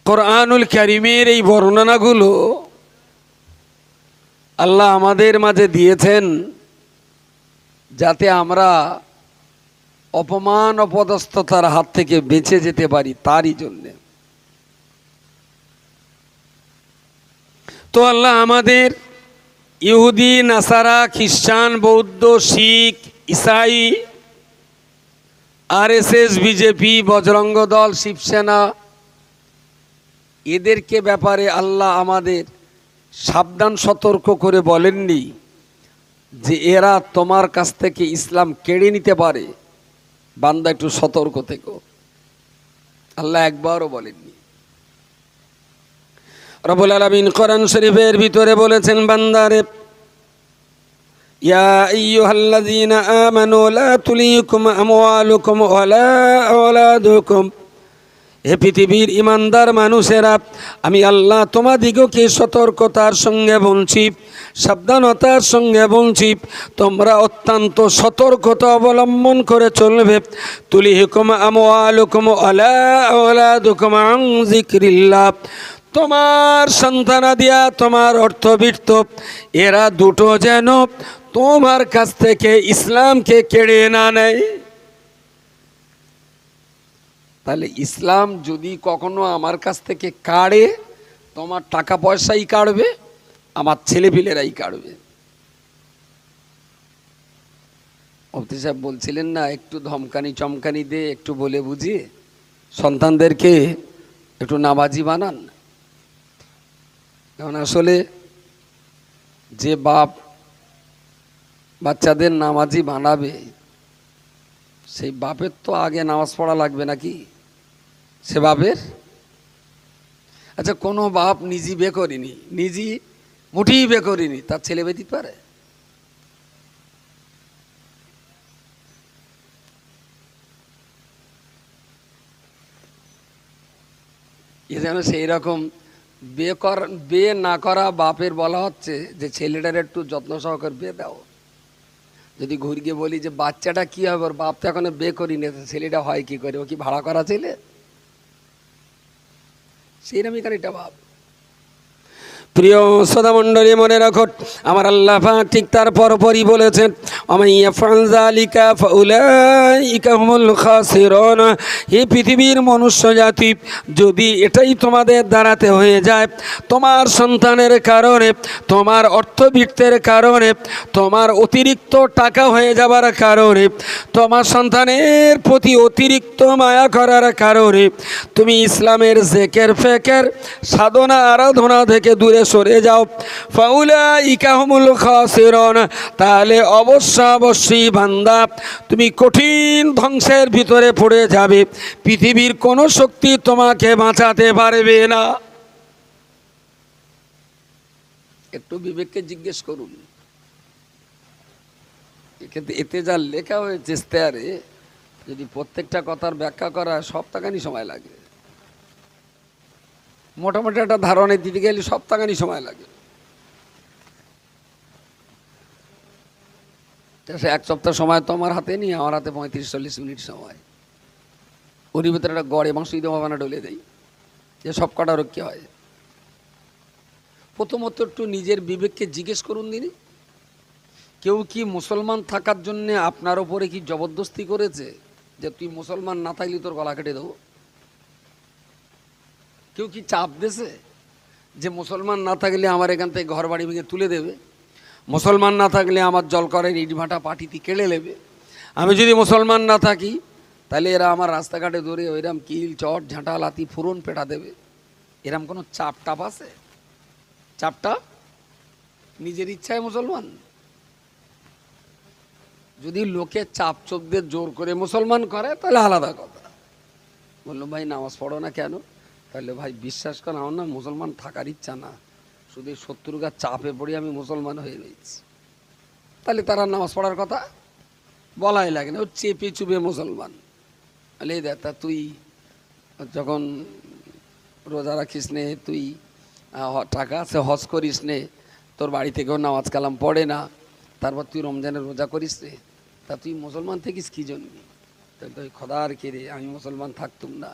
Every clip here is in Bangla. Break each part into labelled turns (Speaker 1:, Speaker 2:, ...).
Speaker 1: কোরআনুল কারীমের এই বর্ণনাগুলো আল্লাহ আমাদের মাঝে দিয়েছেন যাতে আমরা অপমান অপদস্থতার হাত থেকে বেঁচে যেতে পারি, তারই জন্যে। তো আল্লাহ আমাদের ইহুদি, নাসারা, খ্রিস্টান, বৌদ্ধ, শিখ, ইসাই, আরএসএস, বিজেপি, বজরঙ্গ দল, শিবসেনা, এদেরকে ব্যাপারে আল্লাহ আমাদের সাবধান সতর্ক করে বলেননি যে এরা তোমার কাছ থেকে ইসলাম কেড়ে নিতে পারে, বান্দা একটু সতর্ক থেকো। আল্লাহ একবারও বলেননি। রব্বুল আলামিন কোরআন শরীফের ভিতরে বলেছেন, বান্দারে, ইয়া আইয়ুহাল্লাযীনা আমানু লা তুলহিকুম আমওয়ালুকুম ওয়ালা আওলাদুকুম, হে পৃথিবীর ইমানদার মানুষেরা, আমি আল্লাহ তোমাদিগকে সতর্কতার সঙ্গে বলছি, সাবধানতার সঙ্গে বলছি, তোমরা অত্যন্ত সতর্কতা অবলম্বন করে চলবে। তুলহিকুম আমওয়ালুকুম ওয়ালা আওলাদুকুম আন যিকরিল্লাহ, তোমার সন্তানাদিয়া, তোমার অর্থবিত্ত, এরা দুটো যেন তোমার কাছ থেকে ইসলামকে কেড়ে না নেয়। তাহলে ইসলাম যদি কখনো আমার কাছ থেকে কাড়ে, তোমার টাকা পয়সাই কাড়বে, আমার ছেলেপিলেরাই কাড়বে। মুফতি সাহেব বলছিলেন না, একটু ধমকানি চমকানি দিয়ে একটু বলে বুঝিয়ে সন্তানদেরকে একটু নামাজি বানান। কারণ আসলে যে বাপ বাচ্চাদের নামাজি বানাবে, সেই বাপের তো আগে নামাজ পড়া লাগবে নাকি? সে বাপের, আচ্ছা কোনো বাপ নিজে বে করিনি, নিজে মুঠেই বে করিনি, তার ছেলে বে দিতে পারে? এ যেন সেই রকম বে না করা বাপের বলা হচ্ছে যে ছেলেটার একটু যত্ন সহকারে বে দাও। যদি ঘুরিয়ে বলি যে বাচ্চাটা কি হবে, ওর বাপ তো এখন বে করিনি, ছেলেটা হয় কি করে? ও কি ভাড়া করা ছেলে? সেইরকমই কারিটা বাপ। প্রিয় শ্রোতা মণ্ডলী, মনে রাখো, আমার আল্লাহ পাক ঠিক তার পরপরই বলেছেন, আমাইয়া ফানজালিকা ফাউলাইকা হুমুল খাসিরুন, হে পৃথিবীর মনুষ্য জাতি, যদি এটাই তোমাদের দ্বারাতে হয়ে যায়, তোমার সন্তানের কারণে, তোমার অর্থবিত্তের কারণে, তোমার অতিরিক্ত টাকা হয়ে যাবার কারণে, তোমার সন্তানের প্রতি অতিরিক্ত মায়া করার কারণে তুমি ইসলামের জেকের ফেকের সাধনা আরাধনা থেকে দূরে সরে যাও, ফাউলাইকা হুমুল খাসিরুন, তাহলে অবশ্যই বান্দা তুমি কঠিন ধ্বংসের ভিতরে পড়ে যাবে। পৃথিবীর কোনো শক্তি তোমাকে বাঁচাতে পারবে না। একটু বিবেককে জিজ্ঞেস করুন। এতে যা লেখা হয়েছে ইস্তেহারে, যদি প্রত্যেকটা কথার ব্যাখ্যা করা সপ্তাহখানি সময় লাগে। মোটামুটি একটা ধারণা দিতে গেলে সপ্তাহখানি সময় লাগে। এক সপ্তাহ সময় তো আমার হাতে নেই, আমার হাতে 35-40 মিনিট সময়। ওর ভিতরে একটা গড়ে মাংস ঈদ ভাবানা ডলে দেয়, যে সব কটা রক্ষা হয়। প্রথমত একটু নিজের বিবেককে জিজ্ঞেস করুন দিনই, কেউ কি মুসলমান থাকার জন্যে আপনার ওপরে কি জবরদস্তি করেছে যে তুই মুসলমান না থাকলে তোর গলা কেটে দেবো? কেউ কি চাপ দেছে যে মুসলমান না থাকলে আমার এখান থেকে ঘর বাড়ি ভেঙে তুলে দেবে, মুসলমান না থাকলে আমার জলকরের ইট ভাটা পাটিতে কেড়ে নেবে, আমি যদি মুসলমান না থাকি তাহলে এরা আমার রাস্তাঘাটে ধরে ওইরকম কিল চট ঝাঁটা লাতি ফুরন পেটা দেবে? এরম কোনো চাপ টাপ আছে? চাপটা নিজের ইচ্ছায় মুসলমান। যদি লোকে চাপ চোপদের জোর করে মুসলমান করে তাহলে আলাদা কথা। বললো ভাই নামাজ পড়ো না কেন? তাহলে ভাই বিশ্বাস করেন, আমার না মুসলমান থাকার ইচ্ছা না, শুধু শত্রুগার চাপে পড়ে আমি মুসলমান হয়ে রয়েছি। তাহলে তারা নামাজ পড়ার কথা বলাই লাগে না, ও চেপে চুপে মুসলমান। তাহলে এই দেখ, তা তুই যখন রোজা রাখিস নে, তুই টাকা আছে হজ করিস নে, তোর বাড়ি থেকেও নামাজ কালাম পড়ে না, তারপর তুই রমজানের রোজা করিস নে, তা তুই মুসলমান থাকিস কী জন্য? তাহলে তুই খোদার কে রে, আমি মুসলমান থাকতুম না,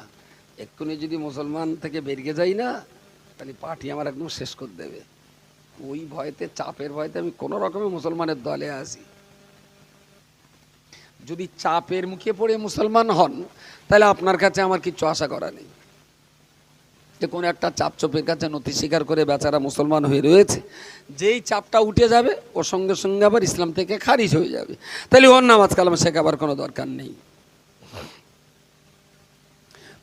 Speaker 1: এক্ষুনি যদি মুসলমান থেকে বেরিয়ে যাই না, তাহলে পার্টি আমার একদম শেষ করে দেবে। ওই ভয়তে, চাপের ভয়তে আমি কোনো রকমের মুসলমানের দলে আসি। যদি চাপের মুখে পড়ে মুসলমান হন, তাহলে আপনার কাছে আমার কিছু আশা করা নেই। যে কোনো একটা চাপ চোপের কাছে নথি স্বীকার করে বেচারা মুসলমান হয়ে রয়েছে, যেই চাপটা উঠে যাবে ওর সঙ্গে সঙ্গে আবার ইসলাম থেকে খারিজ হয়ে যাবে, তাহলে ওর নামাজ কালাম শেখাবার কোনো দরকার নেই।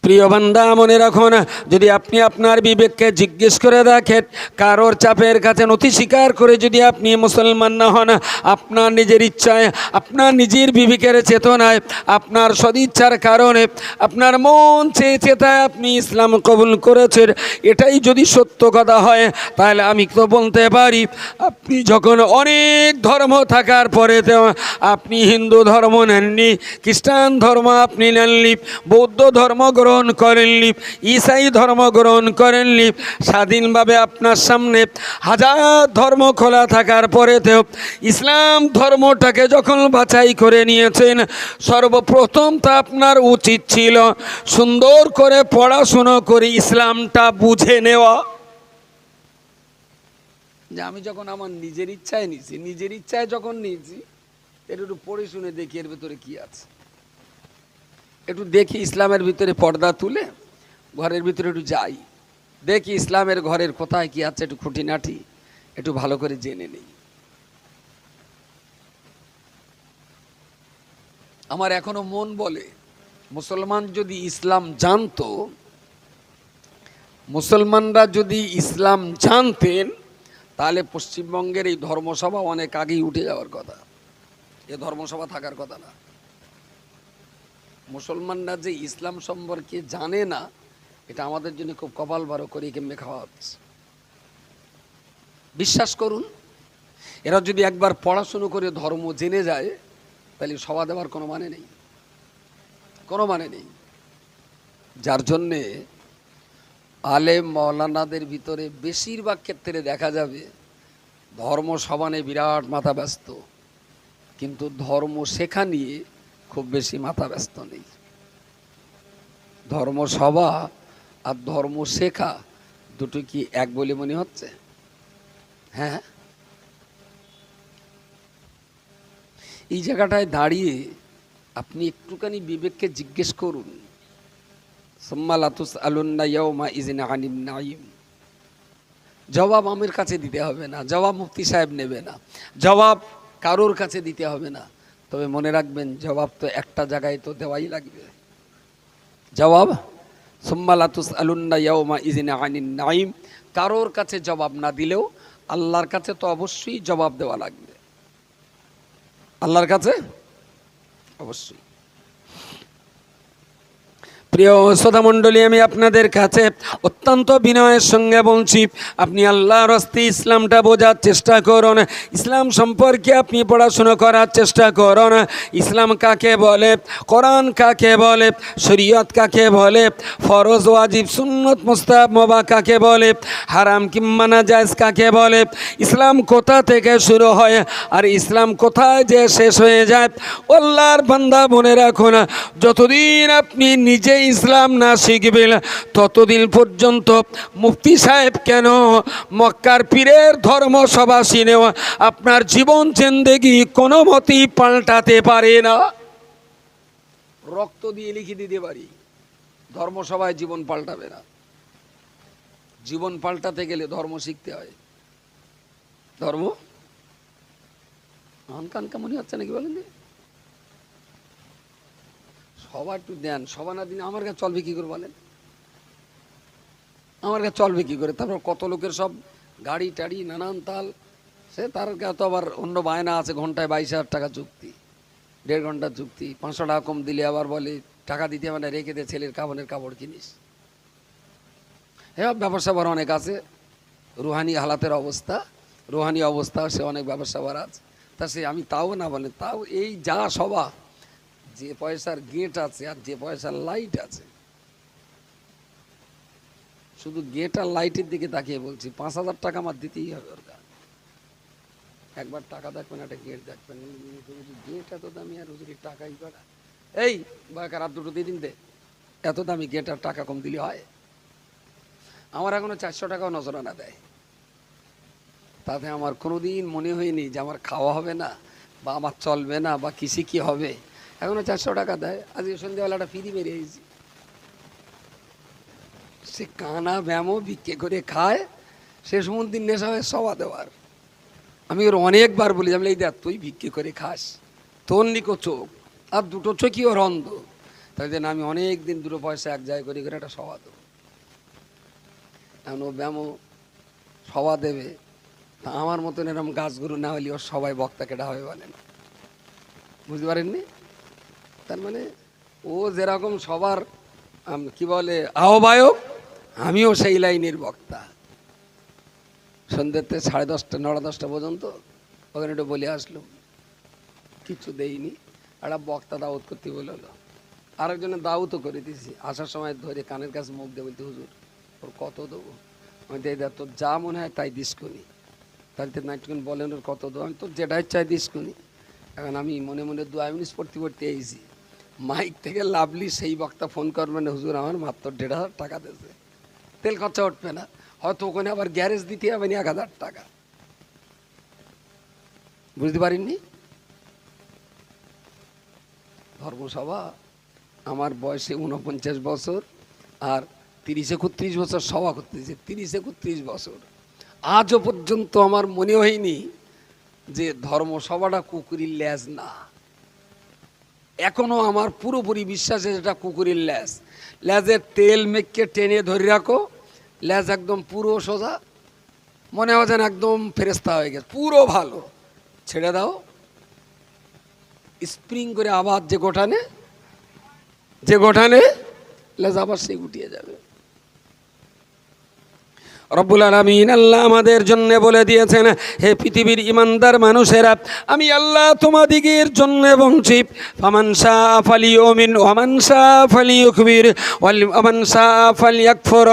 Speaker 1: প্রিয় বান্দা, মনে রাখুন, যদি আপনি আপনার বিবেককে জিজ্ঞেস করে দেখেন, কারোর চাপের কাছে নথি স্বীকার করে যদি আপনি মুসলমান না হন, আপনার নিজের ইচ্ছায়, আপনার নিজের বিবেকের চেতনায়, আপনার সদিচ্ছার কারণে, আপনার মন চেয়েছে তাই আপনি ইসলাম কবুল করেছেন, এটাই যদি সত্য কথা হয়, তাহলে আমি তো বলতে পারি, আপনি যখন অনেক ধর্ম থাকার পরে আপনি হিন্দু ধর্ম নেননি, খ্রিস্টান ধর্ম আপনি নেননি, বৌদ্ধ ধর্ম গ্রহণ করেননি, ঈসাই ধর্ম গ্রহণ করেননি, স্বাধীনভাবে আপনার সামনে হাজার ধর্ম খোলা থাকার পরেতেও ইসলাম ধর্মটাকে যখন বাছাই করে নিয়েছেন, সর্বপ্রথম তা আপনার উচিত ছিল সুন্দর করে পড়াশুনো করে ইসলামটা বুঝে নেওয়া। যে আমি যখন আমার নিজের ইচ্ছায় নিয়েছি, নিজের ইচ্ছায় যখন নিয়েছি, একটু পড়ে শুনে দেখি এর ভেতরে কি আছে, একটু দেখি ইসলামের ভিতরে পর্দা তুলে ঘরের ভিতরে একটু যাই, দেখি ইসলামের ঘরের কোথায় কি আছে, একটু খুঁটিনাটি একটু ভালো করে জেনে নেই। আমার এখনো মন বলে, মুসলমান যদি ইসলাম জানতো, মুসলমানরা যদি ইসলাম জানতেন, তাহলে পশ্চিমবঙ্গের এই ধর্মসভা অনেক আগেই উঠে যাওয়ার কথা, এ ধর্মসভা থাকার কথা না। মুসলমানরা যে ইসলাম সম্পর্কে জানে না, এটা আমাদের জন্য খুব কপাল বারো করে কেমনে খাওয়া হচ্ছে। বিশ্বাস করুন, এরা যদি একবার পড়াশুনো করে ধর্ম জেনে যায়, তাহলে সভা দেওয়ার কোনো মানে নেই, কোনো মানে নেই। যার জন্যে আলেম মৌলানাদের ভিতরে বেশিরভাগ ক্ষেত্রে দেখা যাবে ধর্ম সভা নিয়ে বিরাট মাথা ব্যস্ত, কিন্তু ধর্ম শেখা নিয়ে খুব বেশি মাথা ব্যস্ত নেই। ধর্মসভা আর ধর্ম শেখা দুটো কি এক বলে মনে হচ্ছে? হ্যাঁ, এই জায়গাটায় দাঁড়িয়ে আপনি একটুখানি বিবেককে জিজ্ঞেস করুন, জবাব আমের কাছে দিতে হবে না, জবাব মুফতি সাহেব নেবে না, জবাব কারোর কাছে দিতে হবে না, তবে মনে রাখবেন জবাব তো একটা জায়গায় তো দেওয়াই লাগবে। জবাব সুম্মা লাতুসআলুন্না ইয়াওমা ইযিন আনিন নাঈম, কারোর কাছে জবাব না দিলেও আল্লাহর কাছে তো অবশ্যই জবাব দেওয়া লাগবে, আল্লাহর কাছে অবশ্যই। প্রিয় শ্রোতা মণ্ডলী, আমি আপনাদের কাছে অত্যন্ত বিনয়ের সঙ্গে বলছি, আপনি আল্লাহর রাস্তে ইসলামটা বোঝার চেষ্টা করুন, ইসলাম সম্পর্কে আপনি পড়াশুনো করার চেষ্টা করুন। ইসলাম কাকে বলে, কোরআন কাকে বলে, শরীয়ত কাকে বলে, ফরজ ওয়াজিব সুন্নত মুস্তাহাব মুবাহ কাকে বলে, হারাম কিংবা নাজায়েজ কাকে বলে, ইসলাম কোথা থেকে শুরু হয় আর ইসলাম কোথায় যে শেষ হয়ে যায়। আল্লাহর বান্দা, মনে রাখুন, যতদিন আপনি নিজে ইসলাম না শিখবেন, ততদিন পর্যন্ত মুফতি সাহেব কেন, মক্কার পীরের ধর্মসভা শুনেও আপনার জীবন জিন্দেগি কোনো মতেই পাল্টাতে পারে না। রক্ত দিয়ে লিখে দিতে পারি, ধর্মসভায় জীবন পাল্টাবে না। জীবন পাল্টাতে গেলে ধর্ম শিখতে হয়। ধর্ম কান কেমনই হচ্ছে নাকি বলেন? সবার একটু দেন, সবার না দিনে আমার কাছে চলবে কি করে বলেন? আমার কাছে চলবে কি করে? তারপর কত লোকের সব গাড়ি টাড়ি নানান তাল, সে তার কাছে তো আবার অন্য বায়না আছে, ঘন্টায় 22,000 টাকা চুক্তি, 1.5 ঘন্টার চুক্তি, 500 টাকা কম দিলে আবার বলে টাকা দিতে মানে রেখে দে, ছেলের কাপড়ের কাপড় কিনিস। হ্যাঁ, ব্যবসা আবার অনেক আছে, রুহানি হালাতের অবস্থা, রুহানি অবস্থা, সে অনেক ব্যবসা আবার আছে। তা সে আমি তাও না বলে, তাও এই যা সভা, যে পয়সার গেট আছে আর যে পয়সার লাইট আছে, শুধু গেট আর লাইটের দিকে তাকিয়ে বলছি, 5,000 টাকা আমার দিতেই হবে ওর কাছে। একবার টাকা দেখবেন, একটা গেট দেখবেন, গেট এত দামি আর হুজুরি টাকাই করা। এই বাকা রাত দুটো দিয়ে দিন দে, এত দামি গেটার টাকা কম দিলে হয়? আমার এখনো 400 টাকাও নজরানা দেয়, তাতে আমার কোনোদিন মনে হয়নি যে আমার খাওয়া হবে না বা আমার চলবে না বা কিসে কি হবে। এখনো 400 টাকা দেয়। আজকে সন্ধ্যাবেলাটা ফিরি বেরিয়েছি, সে কানা ব্যামো ভিক্ষে করে খায়, সে সমুদ্র নেশা হয়ে সবা দেওয়ার। আমি ওর অনেকবার বলি, আমি এই দেখ তুই ভিক্ষে করে খাস, তোর নিকো চোখ আর দুটো চোখই ওর অন্ধ, তাই জন্য আমি অনেক দিন দুটো পয়সা এক জায়গায় করে করে একটা সভা দেবো। এখন ও ব্যামো সভা দেবে, তা আমার মতন এরকম গাছগুরু না হলে ওর সবাই বক্তা কেটা হবে বলেন, বুঝতে পারেননি? তার মানে ও যেরকম সবার কি বলে আহ্বায়ক, আমিও সেই লাইনের বক্তা। সন্ধ্যেতে 10:30 9:10 পর্যন্ত ওখানে একটু বলে আসলাম, কিছু দেইনি, একটা বক্তা দাওয়াত করতে বললো, আরেকজনের দাওয়াতও করে দিয়েছি। আসার সময় ধরে কানের কাছে মুখ দিয়ে বলতে, হুজুর ওর কত দেবো? আমি দেখ তোর যা মনে হয় তাই দিস কোনি, তাইতে নাইটুকুন বলেন ওর কত দেবো? আমি তোর যেটাই চাই দিস কোনি। এখন আমি মনে মনে 2 মিনিট পড়তে পড়তে এসেছি, মাইক থেকে লাভলি সেই বক্তা ফোন করবেন, হুজুর আমার মাত্র 1,500 টাকা দিয়েছে, তেল খরচা উঠবে না, হয়তো ওখানে আবার গ্যারেজ দিতে হবে না 1,000 টাকা। বুঝতে পারিনি? ধর্মসভা আমার বয়সে 49 বছর, আর 30-31 বছর সভা করতেছে, 30-31 বছর। আজও পর্যন্ত আমার মনে হয়নি যে ধর্মসভাটা কুকুরের ল্যাজ না। এখনো আমার পুরোপুরি বিশ্বাস যেটা কুকুরের ল্যাজ, ল্যাজের তেল মেখে টেনে ধরে রাখো, ল্যাজ একদম পুরো সোজা, মনে হয় যেন একদম ফেরেস্তা হয়ে গেছে, পুরো ভালো, ছেড়ে দাও স্প্রিং করে আবার যে গোটানে লেজ আবার সে গুটিয়ে যাবে। রব্বুল আলামিন আল্লাহ আমাদের জন্য বলে দিয়েছেন, হে পৃথিবীর ইমানদার মানুষেরা, আমি আল্লাহ তোমাদিগের জন্য বলছি, ফামান শাআ ফালিউমিন ওয়া মান শাআ ফালিউকবির ওয়া মান শাআ ফালিয়াকফুর।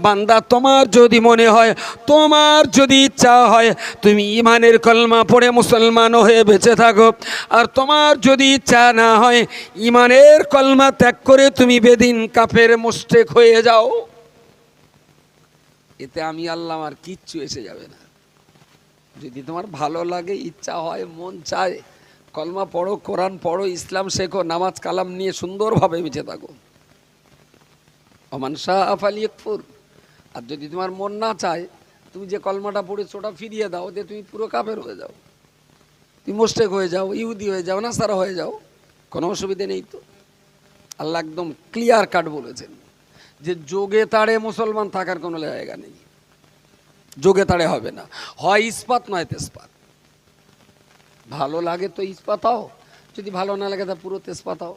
Speaker 1: বান্দা তোমার যদি মনে হয়, তোমার যদি ইচ্ছা হয়, তুমি ইমানের কলমা পড়ে মুসলমান হয়ে বেঁচে থাকো, আর তোমার যদি ইচ্ছা না হয়, ইমানের কলমা ত্যাগ করে তুমি বেদিন কাফের মুশরিক হয়ে যাও, এতে আমি আল্লাহ আমার কিচ্ছু এসে যাবে না। যদি তোমার ভালো লাগে, ইচ্ছা হয়, মন চায়, কলমা পড়ো, কোরআন পড়ো, ইসলাম শেখো, নামাজ কালাম নিয়ে সুন্দরভাবে বেঁচে থাকো, ওমান শাআ ফালিয়াকফুর। আর যদি তোমার মন না চায়, তুমি যে কলমাটা পড়েছো ওটা ফিরিয়ে দাও, যে তুমি পুরো কাফের হয়ে যাও, তুমি মুশরিক হয়ে যাও, ইহুদি হয়ে যাও, নাসারা হয়ে যাও, কোনো অসুবিধে নেই তো। আল্লাহ একদম ক্লিয়ার কাট বলেছেন যে যোগে তাড়ে মুসলমান থাকার কোনো জায়গা নেই, যোগে তাড়ে হবে না, হয় ইস্পাত নয় তেজপাত। ভালো লাগে তো ইস্পাত হও, যদি ভালো না লাগে তা পুরো তেজপাত হও।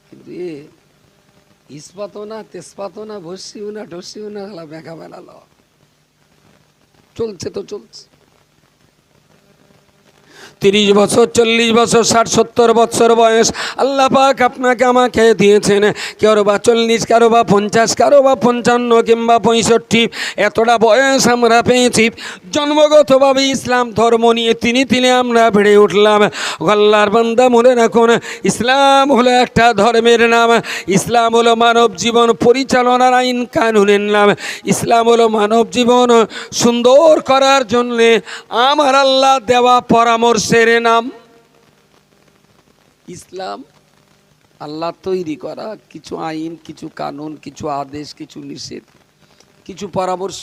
Speaker 1: কিন্তু ইস্পাতও না, তেজপাতও না, ভস্যিও না, ঢস্যিও না, বেঁকা বেলালো চলছে তো চলছে। 30 বছর, 40 বছর, 60, 70 বছর বয়স আল্লাহ পাক আপনাকে আমাকে দিয়েছেন। কারো বা 40, কারো বা 50, কারো বা 55 কিংবা 65, এতটা বয়স আমরা পেয়েছি। জন্মগতভাবে ইসলাম ধর্ম নিয়ে তিনি আমরা বেড়ে উঠলাম। আল্লাহর বান্দা মনে রাখুন, ইসলাম হলো একটা ধর্মের নাম, ইসলাম হলো মানব জীবন পরিচালনার আইন কানুনের নাম, ইসলাম হলো মানব জীবন সুন্দর করার জন্যে আমার আল্লাহ দেওয়া পরামর্শের নাম। ইসলাম আল্লাহ তৈরি করা কিছু আইন, কিছু কানুন, কিছু আদেশ, কিছু নিষেধ, কিছু পরামর্শ,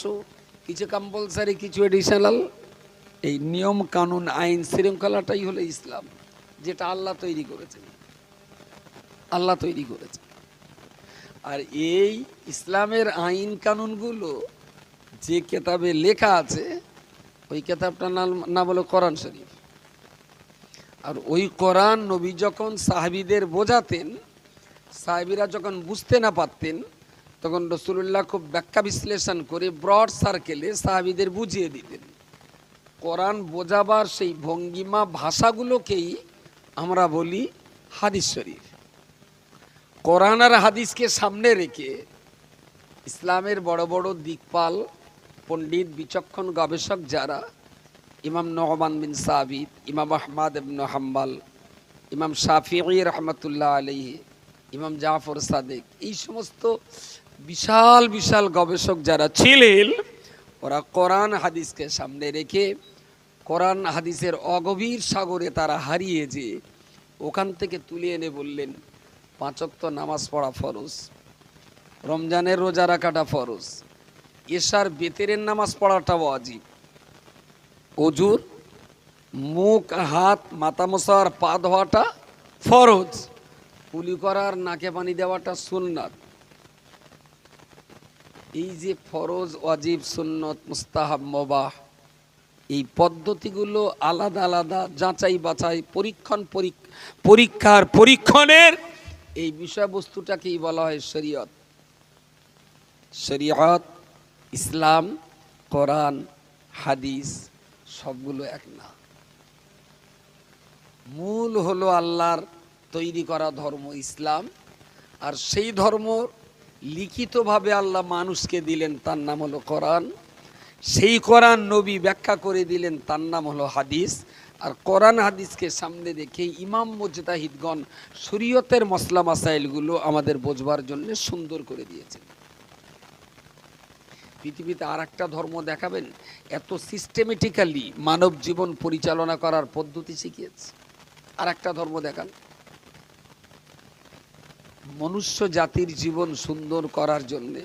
Speaker 1: কিছু কম্পালসারি, কিছু এডিশনাল, এই নিয়ম কানুন আইন শৃঙ্খলাটাই হলো ইসলাম, যেটা আল্লাহ তৈরি করেছেন, আল্লাহ তৈরি করেছেন। আর এই ইসলামের আইন কানুনগুলো যে কেতাবে লেখা আছে, ওই কেতাবটার নাম হলো কোরআন শরীফ। আর ওই কোরআন নবী যখন সাহাবীদের বোঝাতেন, সাহাবীরা যখন বুঝতে না পারতেন, তখন রাসূলুল্লাহ খুব ব্যাখ্যা বিশ্লেষণ করে ব্রড সার্কেলে সাহাবীদের বুঝিয়ে দিতেন। কোরআন বোঝাবার সেই ভঙ্গিমা ভাষাগুলোকেই আমরা বলি হাদিস শরীফ। কোরআন আর হাদিসকে সামনে রেখে ইসলামের বড় বড় দিকপাল, পণ্ডিত, বিচক্ষণ গবেষক যারা, ইমাম নু'মান বিন সাবিত, ইমাম আহমদ ইবনে হাম্বল, ইমাম শাফিঈ রহমতুল্লাহ আলাইহি, ইমাম জাফর সাদিক, এই সমস্ত বিশাল বিশাল গবেষক যারা ছিলেন, ওরা কোরআন হাদিসকে সামনে রেখে কোরআন হাদিসের অগভীর সাগরে তারা হারিয়ে যে ওখান থেকে তুলে এনে বললেন 5 ওয়াক্ত নামাজ পড়া ফরজ, রমজানের রোজা রাখাটা ফরজ, এশার বেতেরের নামাজ পড়াটা ওয়াজিব, অজুর মুখ হাত মাথা মোছার পা ধোয়াটা ফরজ, কুলি করার নাকে পানি দেওয়াটা সুন্নাত। এই যে ফরজ, ওয়াজিব, সুন্নত, মুস্তাহাব, মুবাহ, এই পদ্ধতিগুলো আলাদা আলাদা যাচাই বাছাই পরীক্ষণের এই বিষয়বস্তুটাকেই বলা হয় শরীয়ত। শরীয়ত, ইসলাম, কোরআন, হাদিস সবগুলো এক না। মূল হলো আল্লাহর তৈরি করা ধর্ম ইসলাম, আর সেই ধর্ম লিখিতভাবে আল্লাহ মানুষকে দিলেন, তার নাম হলো কোরআন। সেই কোরআন নবী ব্যাখ্যা করে দিলেন, তার নাম হলো হাদিস। আর কোরআন হাদিসকে সামনে রেখে ইমাম মুজতাহিদগণ শরীয়তের মসলা মাসাইলগুলো আমাদের বোঝবার জন্য সুন্দর করে দিয়েছেন। পৃথিবীতে আর একটা ধর্ম দেখাবেন এত সিস্টেমেটিক্যালি মানব জীবন পরিচালনা করার পদ্ধতি শিখিয়েছে? আর একটা ধর্ম দেখান। মনুষ্য জাতির জীবন সুন্দর করার জন্যে,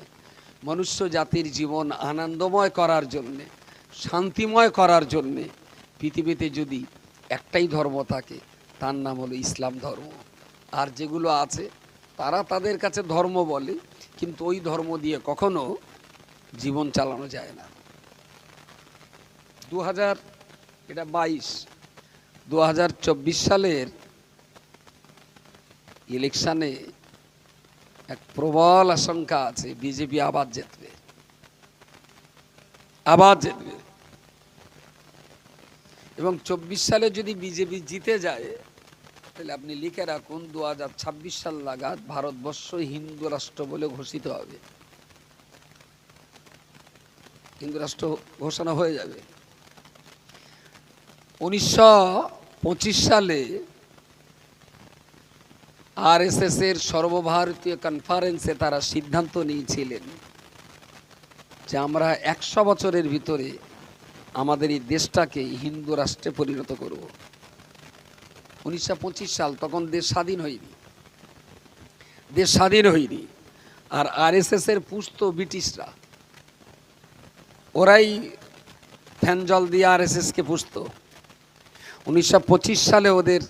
Speaker 1: মনুষ্য জাতির জীবন আনন্দময় করার জন্যে, শান্তিময় করার জন্যে পৃথিবীতে যদি একটাই ধর্ম থাকে, তার নাম হলো ইসলাম ধর্ম। আর যেগুলো আছে তারা তাদের কাছে ধর্ম বলে, কিন্তু ওই ধর্ম দিয়ে কখনো জীবন চালানো যায় না। 2024 সালের ইলেকশনে এক প্রবল আশঙ্কা আছে বিজেপি আবার জিতবে। এবং 24 সালে যদি বিজেপি জিতে যায়, তাহলে আপনি লিখে রাখুন 2026 সাল নাগাদ ভারতবর্ষ হিন্দু রাষ্ট্র বলে ঘোষিত হবে। হিন্দু রাষ্ট্র ঘোষণা হয়ে যাবে। 1925 সালে আরএসএস এর সর্বভারতীয় কনফারেন্সে তারা সিদ্ধান্ত নিয়েছিলেন যে আমরা 100 বছরের ভিতরে আমাদের এই দেশটাকে হিন্দু রাষ্ট্রে পরিণত করব। 1925 সাল, তখন দেশ স্বাধীন হয়নি। আর আরএসএস এর পুষ্ট ব্রিটিশরা, ওরাই ফ্যান জল দিয়ে আরএসএস কে পুষত। 1925 সালে ওদের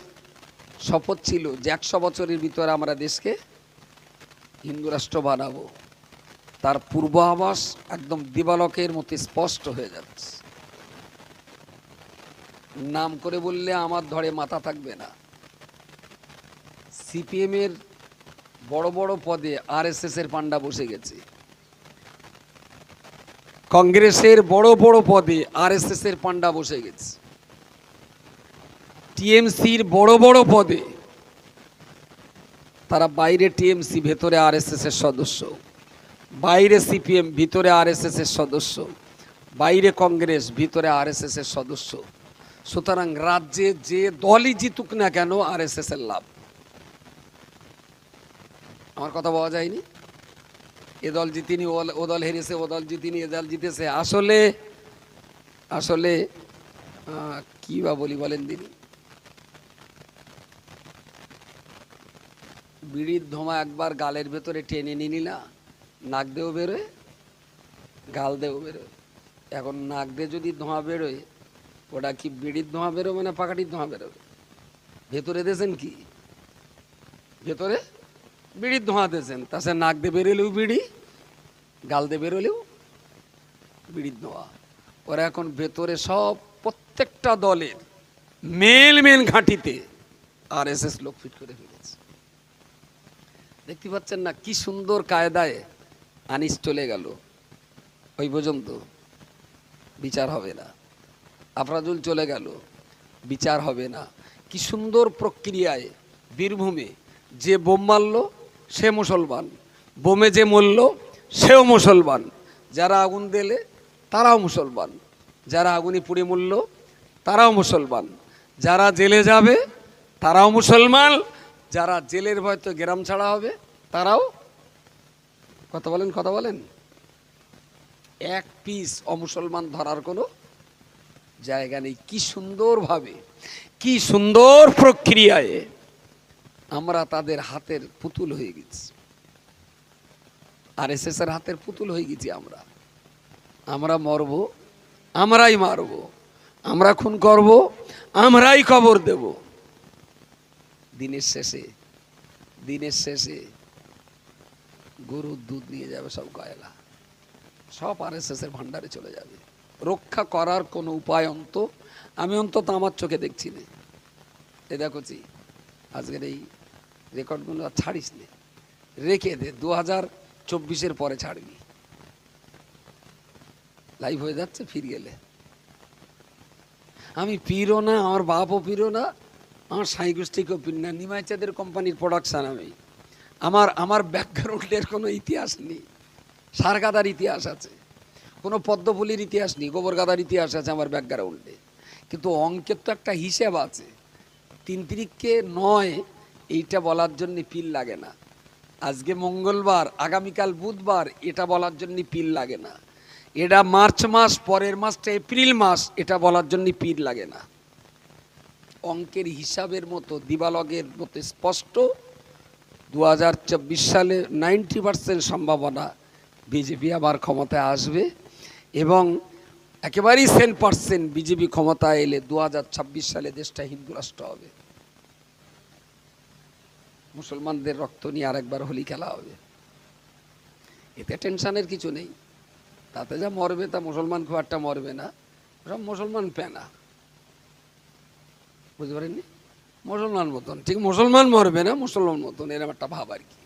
Speaker 1: শপথ ছিল যে 100 বছরের ভিতরে আমরা দেশকে হিন্দু রাষ্ট্র বানাবো। তার পূর্বাভাস একদম দিবালকের মতো স্পষ্ট হয়ে যাচ্ছে। নাম করে বললে আমার ধরে মাথা থাকবে না। সিপিএম এর বড় বড় পদে আরএসএস এর পান্ডা বসে গেছে। কংগ্রেসের বড় বড় পদে আরএসএস এর পান্ডা বসে গেছে। টিএমসির বড় বড় পদে, তারা বাইরে টিএমসি, ভেতরে আরএসএস এর সদস্য, বাইরে সিপিএম, ভিতরে আরএসএস এর সদস্য, বাইরে কংগ্রেস, ভিতরে আরএসএস এর সদস্য। সুতরাং রাজ্যে যে দলই জিতুক না কেন আরএসএস এর লাভ। আমার কথা বলা যায়নি? এ দল জিতিনি, ও দল হেরেছে, ও দল জিতিনি, এ দল জিতেছে। আসলে কি বা বলি বলেন দিনি? বিড়ির ধোঁয়া একবার গালের ভেতরে টেনে নিনি না, নাক দিয়েও বেরোয়, গাল দিয়েও বেরোয়। এখন নাক দিয়ে যদি ধোঁয়া বেরোয়, ওটা কি বিড়ির ধোঁয়া বেরোবে না পাকাটির ধোঁয়া বেরোবে? ভেতরে দিয়েছেন কি? ভেতরে বিড়ির ধোঁয়া দিয়েছেন, তাছাড়া নাক দিয়ে বেরোলেও বিড়ি, গাল দিয়ে বেরোলেও বিড়ির ধোঁয়া। ওরা এখন ভেতরে সব প্রত্যেকটা দলের মেন ঘাঁটিতে আরএসএস লোক ফিট করে ফেলেছে। দেখতে পাচ্ছেন না কি সুন্দর কায়দায় আনিস চলে গেল, ওই পর্যন্ত বিচার হবে না। আফরাজুল চলে গেল, বিচার হবে না। কি সুন্দর প্রক্রিয়ায় বীরভূমে যে বোম মারল সে মুসলমান, বোমে যে মরল সেও মুসলমান, যারা আগুন দিলে তারাও মুসলমান, যারা আগুনে পুড়ে মরল তারাও মুসলমান, যারা জেলে যাবে তারাও মুসলমান, যারা জেলের ভয় তো গ্রাম ছাড়া হবে, তারাও কথা বলেন এক পিস অমুসলমান ধরার কোনো জায়গা নেই। কি সুন্দরভাবে, কি সুন্দর প্রক্রিয়ায় আমরা তাদের হাতের পুতুল হয়ে গেছি, আরএসএস এর হাতের পুতুল হয়ে গেছি। আমরা মরব, আমরাই মারব, আমরা খুন করব, আমরাই কবর দেব। দিনের শেষে গরুর দুধ নিয়ে যাবে সব কয়লা, সব আরএসএস এর ভান্ডারে চলে যাবে। রক্ষা করার কোনো উপায় আমি অন্তত আমার চোখে দেখছি না। এ দেখছি আজকের এই রেকর্ডগুলো আর ছাড়িস নে, রেখে দে, 2024-এর পরে ছাড়বি। লাইভ হয়ে যাচ্ছে ফিরে গেলে। আমি পীরও না, আমার বাপও পীরও না, আমার সাইগোষ্ঠীকেও পীর না, নিমাইচাঁদের কোম্পানির প্রোডাকশান। আমার ব্যাকগ্রাউন্ডের কোনো ইতিহাস নেই। সারগাদার ইতিহাস আছে, কোনো পদ্মফুলির ইতিহাস নেই, গোবর গাদার ইতিহাস আছে আমার ব্যাকগ্রাউন্ডে। কিন্তু অঙ্কের তো একটা হিসেব আছে। 3 তারিখকে 9 এইটা বলার জন্য পিল লাগে না। আজকে মঙ্গলবার, আগামীকাল বুধবার, এটা বলার জন্য পিল লাগে না। এটা মার্চ মাস, পরের মাসটা এপ্রিল মাস, এটা বলার জন্য পিল লাগে না। অঙ্কের হিসাবের মতো, দিবালগের মতো স্পষ্ট 2024 সালে 90% সম্ভাবনা বিজেপি আবার ক্ষমতায় আসবে, এবং একেবারেই 100% বিজেপি ক্ষমতায় এলে 2026 সালে দেশটা হিন্দু রাষ্ট্র হবে। মুসলমানদের রক্ত নিয়ে আরেকবার হোলি খেলা হবে। এতে টেনশনের কিছু নেই। তাতে যা মরবে তা মুসলমান খুব একটা মরবে না, সব মুসলমান পেনা, বুঝতে পারেননি? মুসলমান মতন, ঠিক মুসলমান মরবে না, মুসলমান মতন, এরকম একটা ভাব আর কি।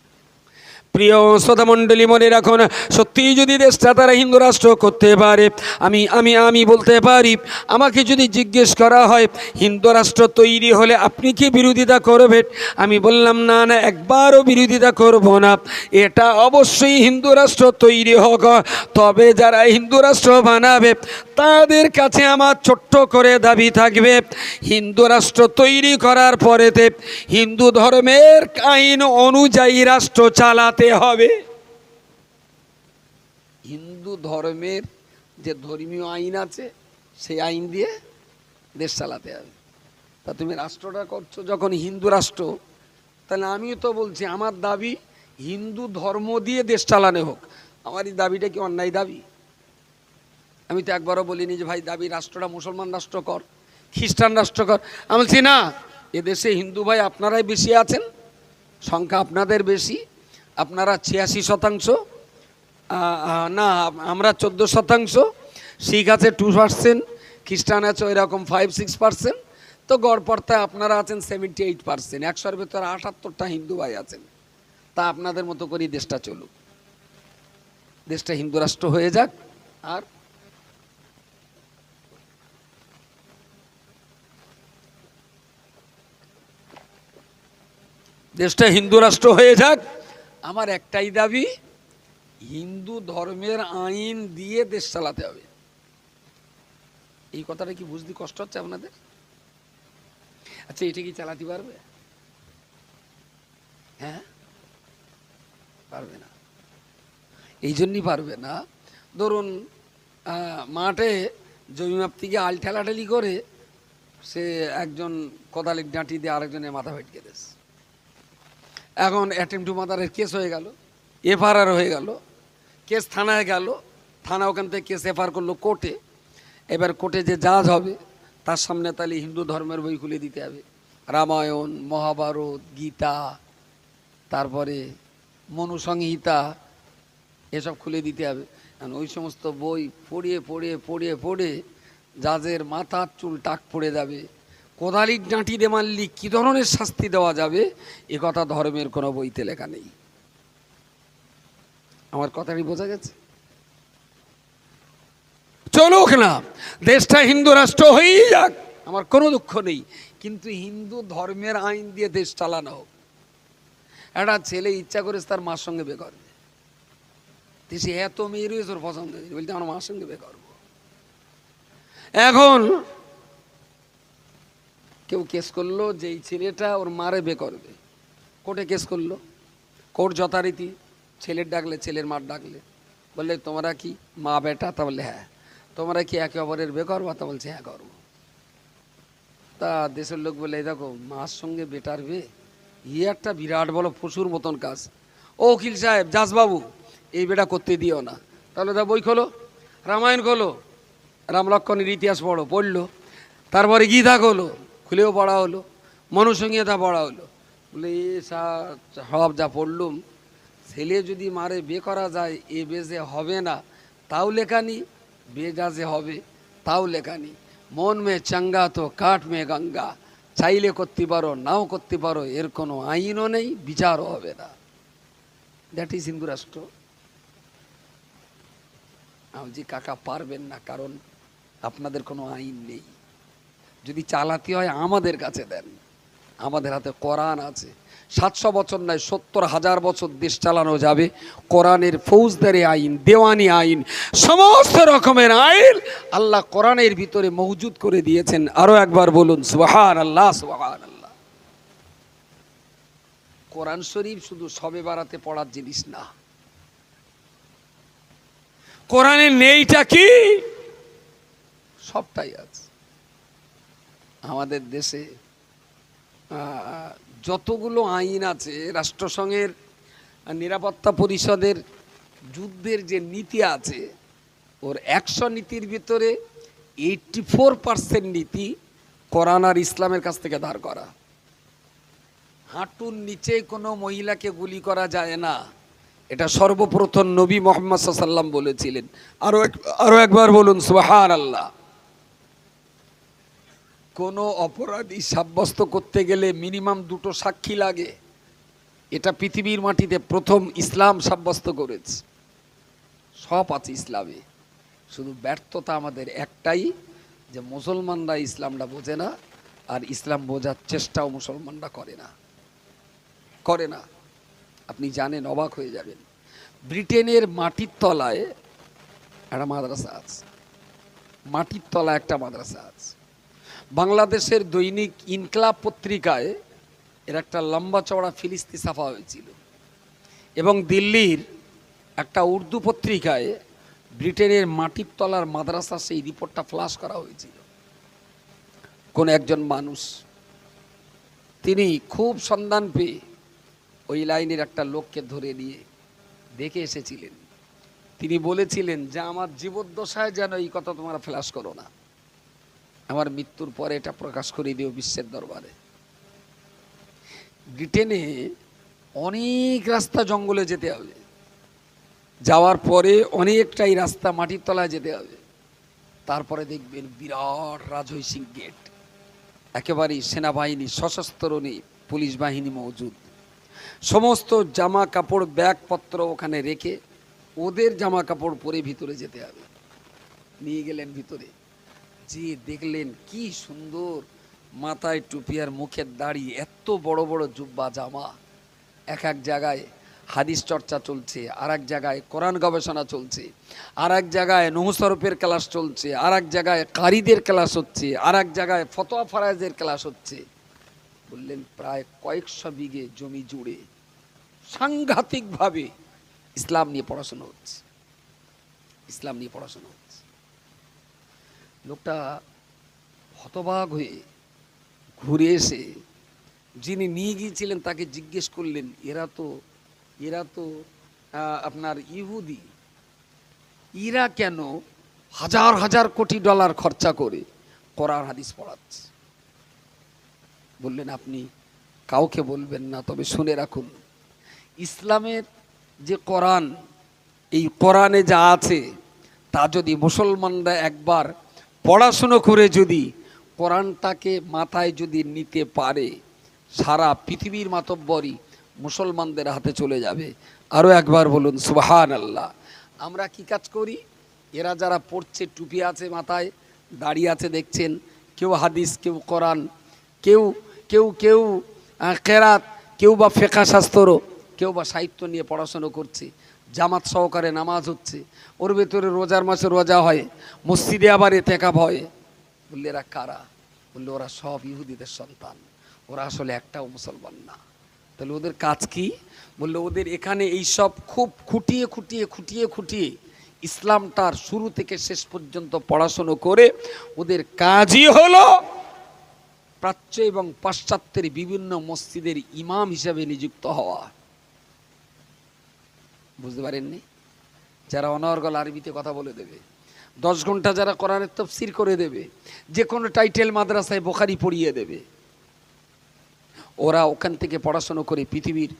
Speaker 1: প্রিয় শ্রোতা মণ্ডলী, মনে রাখুন, সত্যিই যদি দেশটা তারা হিন্দু রাষ্ট্র করতে পারে, আমি বলতে পারি, আমাকে যদি জিজ্ঞেস করা হয় হিন্দু রাষ্ট্র তৈরি হলে আপনি কি বিরোধিতা করবেন, আমি বললাম না, একবারও বিরোধিতা করব না। এটা অবশ্যই হিন্দু রাষ্ট্র তৈরি হোক, তবে যারা হিন্দু রাষ্ট্র বানাবে তাদের কাছে আমার ছোট্ট করে দাবি থাকবে, হিন্দু রাষ্ট্র তৈরি করার পরেতে হিন্দু ধর্মের আইন অনুযায়ী রাষ্ট্র চালাতে হবে। হিন্দু ধর্মের যে ধর্মীয় আইন আছে সেই আইন দিয়ে দেশ চালাতে হবে। তা তুমি রাষ্ট্রটা করছো যখন হিন্দু রাষ্ট্র, তাহলে আমিও তো বলছি আমার দাবি হিন্দু ধর্ম দিয়ে দেশ চালানো হোক। আমার এই দাবিটা কি অন্যায় দাবি? আমি তো একবারও বলিনি যে ভাই দাবি রাষ্ট্রটা মুসলমান রাষ্ট্র কর, খ্রিস্টান রাষ্ট্র কর। আমি বলছি না, এদেশে হিন্দু ভাই আপনারাই বেশি আছেন, সংখ্যা আপনাদের বেশি, আপনারা 86%, না আমরা 14%, শিখ আছে 2%, খ্রিস্টান আছে ওই রকম 5-6%, তো গড়পড়তায় আপনারা আছেন 78%। 100-এর ভেতরে 78টা হিন্দু ভাই আছেন। তা আপনাদের মতো করেই দেশটা চলুক, দেশটা হিন্দু রাষ্ট্র হয়ে যাক, আর দেশটা হিন্দু রাষ্ট্র হয়ে যাক। আমার একটাই দাবি, হিন্দু ধর্মের আইন দিয়ে দেশ চালাতে হবে। এই কথাটা কি বুঝতে কষ্ট হচ্ছে আপনাদের? আচ্ছা, এটা কি চালাতে পারবে? হ্যাঁ, পারবে না। এই জন্যই পারবে না, ধরুন মাঠে জমি মাপ থেকে আল ঠেলাঠেলি করে সে একজন কোদালের ডাঁটি দিয়ে আরেকজনের মাথা ফেটকে দিয়েছে। এখন অ্যাটেম্প টু মার্ডারের কেস হয়ে গেল, এফআইআর হয়ে গেল, কেস থানায় গেল, থানা ওখান থেকে কেস এফআইআর করলো কোর্টে। এবার কোর্টে যে জাজ হবে তার সামনে তাহলে হিন্দু ধর্মের বই খুলে দিতে হবে, রামায়ণ, মহাভারত, গীতা, তারপরে মনুসংহিতা, এসব খুলে দিতে হবে। কারণ ওই সমস্ত বই পড়িয়ে পড়িয়ে পড়িয়ে পড়ে জাজের মাথার চুল টাক পড়ে যাবে। কোদালির ডাঁটি দিয়ে মারলি কী ধরনের শাস্তি দেওয়া যাবে এ কথা ধর্মের কোনো বইতে লেখা নেই। আমার কথাটি বোঝা গেছে? চলুক না, দেশটা হিন্দু রাষ্ট্র হয়েই যাক, আমার কোনো দুঃখ নেই, কিন্তু হিন্দু ধর্মের আইন দিয়ে দেশ চালানো হোক। একটা ছেলে ইচ্ছা করে তার মার সঙ্গে বিয়ে করবে, সে এত মেয়ে রয়েছে ওর পছন্দ, বলতে আমার মার সঙ্গে বিয়ে করবো। এখন কেউ কেস করলো যে এই ছেলেটা ওর মারে বিয়ে করবে, কোর্টে কেস করলো, কোর্ট যথারীতি ছেলের ডাকলে, ছেলের মার ডাকলে, বললে তোমরা কি মা বেটা? তা বললে হ্যাঁ। তোমরা কি একে অপরের বে করবা? তা বলছে হ্যাঁ করবো। তা দেশের লোক বলে এই দেখো মার সঙ্গে বেটার বে, একটা বিরাট বড় পশুর মতন কাজ। ও উকিল সাহেব, জাজবাবু, এই বেটা করতে দিও না। তাহলে তা বই খোলো, রামায়ণ খোলো, রাম লক্ষ্মণের ইতিহাস পড়ো, পড়লো। তারপরে গীতা খোলো, খুলেও পড়া হলো, মনুসংহিতা পড়া হলো। বলে এ সব যা পড়লুম, ছেলে যদি মারে বে করা যায়, এ বে যে হবে না তাও লেখানি, বে যা যে হবে তাও লেখানি। মন মে চাঙ্গা তো কাঠ মে গঙ্গা, চাইলে করতে পারো নাও করতে পারো, এর কোনো আইনও নেই, বিচারও হবে না। দ্যাট ইজ হিন্দু রাষ্ট্র। আমি কাকা পারবেন না, কারণ আপনাদের কোনো আইন নেই। যদি চালাতে হয় আমাদের কাছে দেন, আমাদের হাতে কোরআন আছে। 700 বছর নয়, 70,000 বছর দেশ চালানো যাবে। কোরআনের ফৌজদারি আইন, দেওয়ানি আইন, সমস্ত রকমের আইন আল্লাহ কোরআনের ভিতরে মজুদ করে দিয়েছেন। আরো একবার বলুন সুবহানাল্লাহ, সুবহানাল্লাহ। কোরআন শরীফ শুধু শবে বারাতে পড়ার জিনিস না। কোরআনের নেইটা কি? সবটাই আছে। আমাদের দেশে যতগুলো আইন আছে, রাষ্ট্রসংঘের নিরাপত্তা পরিষদের যুদ্ধের যে নীতি আছে, ওর 100 নীতির ভিতরে 84% নীতি কোরআন আর ইসলামের কাছ থেকে ধার করা। হাঁটুর নিচে কোনো মহিলাকে গুলি করা যায় না, এটা সর্বপ্রথম নবী মুহাম্মদ সাল্লাল্লাহু আলাইহি ওয়াসাল্লাম বলেছিলেন। আরো একবার বলুন সুবহানাল্লাহ। কোনো অপরাধী সাব্যস্ত করতে গেলে মিনিমাম 2টো সাক্ষী লাগে। এটা পৃথিবীর মাটিতে প্রথম ইসলাম সাব্যস্ত করেছে। সব আছে ইসলামে, শুধু ব্যর্থতা আমাদের একটাই, যে মুসলমানরা ইসলামটা বোঝে না, আর ইসলাম বোঝার চেষ্টাও মুসলমানরা করে না। আপনি জানেন, অবাক হয়ে যাবেন, ব্রিটেনের মাটির তলায় একটা মাদ্রাসা আছে। মাটির তলায় একটা মাদ্রাসা আছে। বাংলাদেশের দৈনিক ইনকলাব পত্রিকায় এর একটা লম্বা চওড়া ফিলিস্তি ছাপা হয়েছিল, এবং দিল্লির একটা উর্দু পত্রিকায় ব্রিটেনের মাটির তলার মাদ্রাসা সেই রিপোর্টটা ফ্লাশ করা হয়েছিল। কোন একজন মানুষ, তিনি খুব সন্ধান পেয়ে ওই লাইনের একটা লোককে ধরে নিয়ে দেখে এসেছিলেন। তিনি বলেছিলেন যে আমার জীবদ্দশায় যেন এই কথা তোমরা ফ্লাশ করো না, আমার মৃত্যুর পরে এটা প্রকাশ করে দিও বিশ্বের দরবারে। ব্রিটেনে অনেক রাস্তা জঙ্গলে যেতে হবে, যাওয়ার পরে অনেকটাই রাস্তা মাটির তলায় যেতে হবে, তারপরে দেখবেন বিরাট রাজহংসিক গেট, একেবারেই সেনাবাহিনী, সশস্ত্র নেই, পুলিশ বাহিনী মজুদ, সমস্ত জামা কাপড় ব্যাগপত্র ওখানে রেখে ওদের জামা কাপড় পরে ভিতরে যেতে হবে। নিয়ে গেলেন ভিতরে, যে দেখলেন কি সুন্দর, মাথায় টুপি আর মুখের দাড়ি, এত বড় বড় জুব্বা জামা। এক এক জায়গায় হাদিস চর্চা চলছে, আর এক জায়গায় কোরআন গবেষণা চলছে, আর এক জায়গায় নহুসরফের ক্লাস চলছে, আর এক জায়গায় কারিদের ক্লাস হচ্ছে, আর এক জায়গায় ফতোয়া ফারাজের ক্লাস হচ্ছে। বললেন প্রায় কয়েকশো বিঘে জমি জুড়ে সাংঘাতিকভাবে ইসলাম নিয়ে পড়াশোনা হচ্ছে, ইসলাম নিয়ে পড়াশোনা হচ্ছে। লোকটা হতবাক হয়ে ঘুরে এসে যিনি নিয়ে গিয়েছিলেন তাকে জিজ্ঞেস করলেন, এরা তো আপনার ইহুদি, এরা কেন হাজার হাজার কোটি ডলার খরচা করে কোরআন হাদিস পড়াচ্ছে? বললেন আপনি কাউকে বলবেন না, তবে শুনে রাখুন, ইসলামের যে কোরআন, এই কোরআনে যা আছে তা যদি মুসলমানরা একবার পড়াশুনো করে যদি কোরআনটাকে মাথায় যদি নিতে পারে, সারা পৃথিবীর মাতব্বরই মুসলমানদের হাতে চলে যাবে। আরও একবার বলুন সুবহানাল্লাহ। আমরা কি কাজ করি? এরা যারা পড়ছে, টুপি আছে মাথায়, দাড়ি আছে দেখছেন, কেউ হাদিস, কেউ কোরআন, কেউ কেউ কেউ কেরাত, কেউ বা ফিকহ শাস্ত্র, কেউ বা সাহিত্য নিয়ে পড়াশুনো করছে, জামাত সহকারে নামাজ হচ্ছে, ওর ভেতরে রোজার মাসে রোজা হয়, মসজিদে আবার ইতিকাফ হয়। বললে এরা কারা? বললে ওরা সব ইহুদিদের সন্তান, ওরা আসলে একটাও মুসলমান না। তাহলে ওদের কাজ কি? বললো ওদের এখানে এইসব খুব খুঁটিয়ে খুঁটিয়ে খুঁটিয়ে খুঁটিয়ে ইসলামটার শুরু থেকে শেষ পর্যন্ত পড়াশুনো করে ওদের কাজই হলো প্রাচ্য এবং পাশ্চাত্যের বিভিন্ন মসজিদের ইমাম হিসাবে নিযুক্ত হওয়া। বুঝতে পারেননি? যারা অনর্গল আরবিতে কথা বলে দেবে, 10 ঘন্টা যারা কোরআনের তাফসীর করে দেবে, যে কোনো টাইটেল মাদ্রাসায় বুখারী পড়িয়ে দেবে, ওরা ওখান থেকে পড়াশোনা করে পৃথিবীর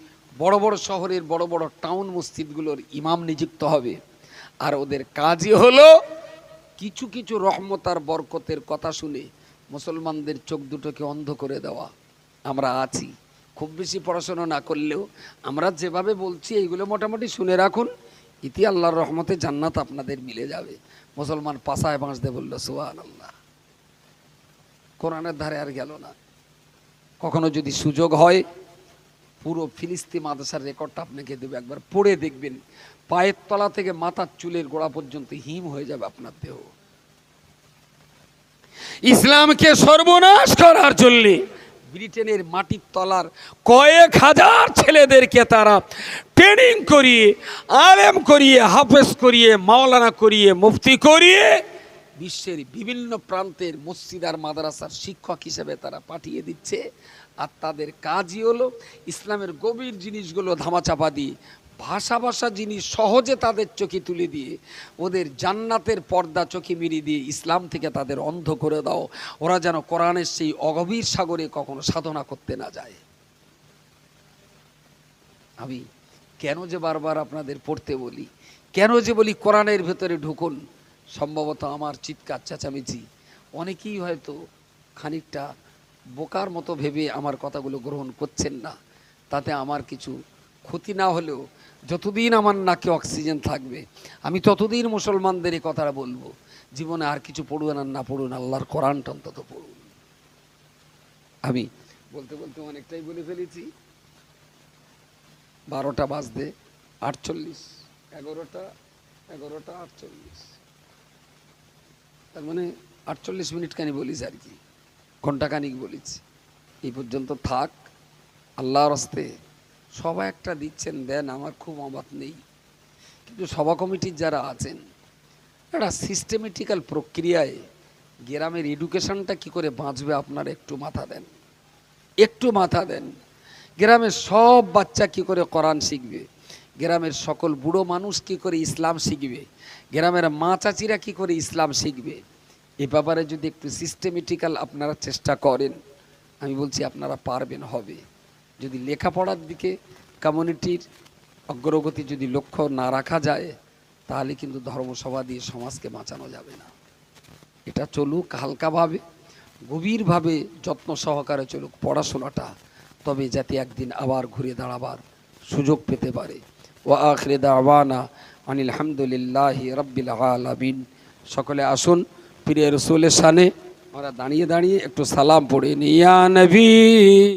Speaker 1: বড় বড় শহরের বড় বড় টাউন মসজিদগুলোর ইমাম নিযুক্ত হবে। আর ওদের কাজই হলো কিছু কিছু রহমত আর বরকতের কথা শুনে মুসলমানদের চোখ দুটোকে অন্ধ করে দেওয়া। আমরা আছি, খুব বেশি পড়াশোনা না করলেও আমরা যেভাবে বলছি এইগুলো মোটামুটি শুনে রাখুন, ইতি আল্লাহর রহমতে জান্নাত আপনাদের মিলে যাবে। মুসলমান পাশায় বাঁশ দিয়ে বলল সুবহানাল্লাহ, কোরআনের ধারে আর গেল না। কখনো যদি সুযোগ হয় পুরো ফিলিস্তিন মাদ্রাসার রেকর্ডটা আপনাকে দেবে, একবার পড়ে দেখবেন, পায়ের তলা থেকে মাথার চুলের গোড়া পর্যন্ত হিম হয়ে যাবে আপনার দেহ। ইসলামকে সর্বনাশ করার জন্য ব্রিটেনের মাটির তলার কয়েক হাজার ছেলেদেরকে তারা ট্রেনিং করিয়ে, আলেম করিয়ে, হাফেজ করিয়ে, মাওলানা করিয়ে, মুফতি করিয়ে বিশ্বের বিভিন্ন প্রান্তের মসজিদ আর মাদ্রাসার শিক্ষক হিসেবে তারা পাঠিয়ে দিচ্ছে। আর তাদের কাজই হলো ইসলামের গভীর জিনিসগুলো ধামাচাপা দিয়ে ভাষা ভাষা জিনিস সহজে তাদের চোখে তুলে দিয়ে ওদের জান্নাতের পর্দা চোখে মিরিয়ে দিয়ে ইসলাম থেকে তাদের অন্ধ করে দাও, ওরা যেন কোরআনের সেই অগভীর সাগরে কখনো সাধনা করতে না যায়। আমি কেন যে বারবার আপনাদের পড়তে বলি, কেন যে বলি কোরআনের ভেতরে ঢুকুন, সম্ভবত আমার চিৎকার চেঁচামেচি অনেকেই হয়তো খানিকটা বোকার মতো ভেবে আমার কথাগুলো গ্রহণ করছেন না। তাতে আমার কিছু ক্ষতি না হলেও যতদিন আমার নাকে অক্সিজেন থাকবে আমি ততদিন মুসলমানদের এই কথাটা বলবো, জীবনে আর কিছু পড়ুন আর না পড়ুন, আল্লাহর কোরআনটা অন্তত পড়ুন। আমি বলতে বলতে অনেকটাই বলে ফেলেছি। 12টা বাজতে 48, 11টা 48, তার মানে 48 মিনিট খানি বলিস আর কি, ঘন্টাখানিক বলেছি। এই পর্যন্ত থাক। আল্লাহর হস্তে সবাই একটা দিচ্ছেন, দেন, আমার খুব অবাক নেই। কিন্তু সভা কমিটির যারা আছেন একটা সিস্টেমেটিক্যাল প্রক্রিয়ায় গ্রামের এডুকেশনটা কি করে বাঁচবে আপনারা একটু মাথা দেন, একটু মাথা দেন। গ্রামের সব বাচ্চা কি করে কোরআন শিখবে, গ্রামের সকল বুড়ো মানুষ কি করে ইসলাম শিখবে, গ্রামের মা চাচিরা কি করে ইসলাম শিখবে, এ ব্যাপারে যদি একটু সিস্টেমেটিক্যাল আপনারা চেষ্টা করেন, আমি বলছি আপনারা পারবেন, হবে। যদি লেখাপড়ার দিকে কমিউনিটির অগ্রগতি যদি লক্ষ্য না রাখা যায় তাহলে কিন্তু ধর্মসভা দিয়ে সমাজকে বাঁচানো যাবে না। এটা চলুক হালকাভাবে, গভীরভাবে যত্ন সহকারে চলুক পড়াশোনাটা, তবে যাতে একদিন আবার ঘুরে দাঁড়াবার সুযোগ পেতে পারে। ওয়া আখিরু দাওয়ানা আনিল হামদুলিল্লাহি রাব্বিল আলামিন। সকলে আসুন প্রিয় রাসূলের শানে আমরা দাঁড়িয়ে দাঁড়িয়ে একটু সালাম পড়ে নিই। ইয়া নবী।